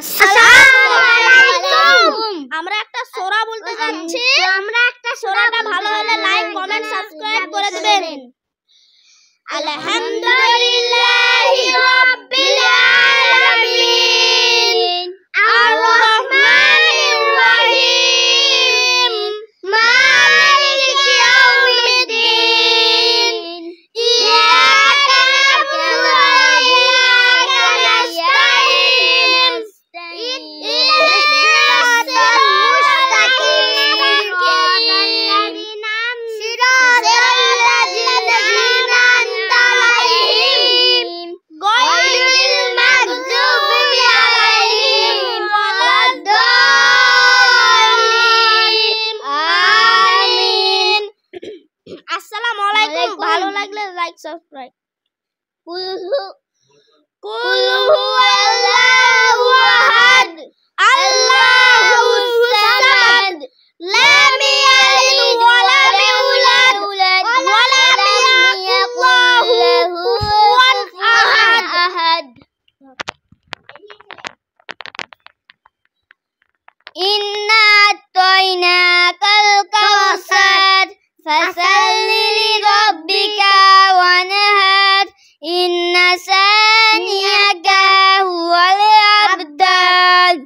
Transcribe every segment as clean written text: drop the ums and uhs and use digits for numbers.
আসসালামু আলাইকুম। আমরা একটা সূরা বলতে যাচ্ছি। সূরাটা ভালো হলে লাইক, কমেন্ট, সাবস্ক্রাইব করে দিবেন। আলহামদুলিল্লাহি রাব্বিল আলামিন আর রহমানির রহিম মালিকি ইয়াউমিদ্দিন ইয়্যাকা না'বুদু ওয়া ইয়্যাকা নাস্তাঈন ইহদিনাস সিরাতাল লাযিনা আন'আমতা আলাইহিম গায়রিল মাগযুবি আলাইহিম ওয়ালাদ-দাল্লিন। আমিন। আসসালামু আলাইকুম। ভালো লাগলে লাইক, সাবস্ক্রাইব। কুল হুয়াল্লাহু আহাদ আল্লাহুস সামাদ লাম ইয়ালিদ ওয়া লাম ইউলাদ ওয়া লাম ইয়াকুল লাহু কুফুওয়ান আহাদ। ইন্না আ'তাইনাকাল কাউসার ফাসাল্লি লিরাব্বিকা ওয়ানহার ইন্না শানি'আকা হুয়াল আবতার।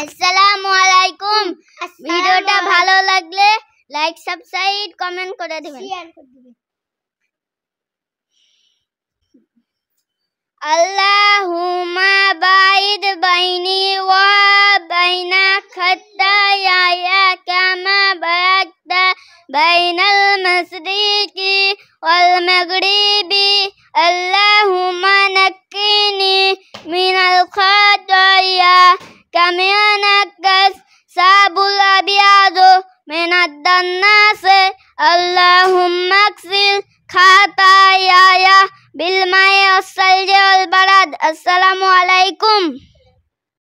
আসসালামু আলাইকুম। ভিডিওটা ভালো লাগলে লাইক, সাবস্ক্রাইব, কমেন্ট করে দিবেন। আল্লাহুম্মা বাইদ বাইনি ওয়া বাইনা খাত্তায়ায়া কামা বারাকতা বাইনাল মাশরিকি ওয়াল মাগরিবি। আল্লাহুম্মা নাক্কিনি মিনাল খাতায়া কামা নাক্কাস সাবুল আবিয়াদু মিনাদ দান্নাস। আল্লাহুম্মা আগসিল খাতায়ায়া বিল মা'i ওয়াস সালজি ওয়াল বারাদ। আসসালামু আলাইকুম।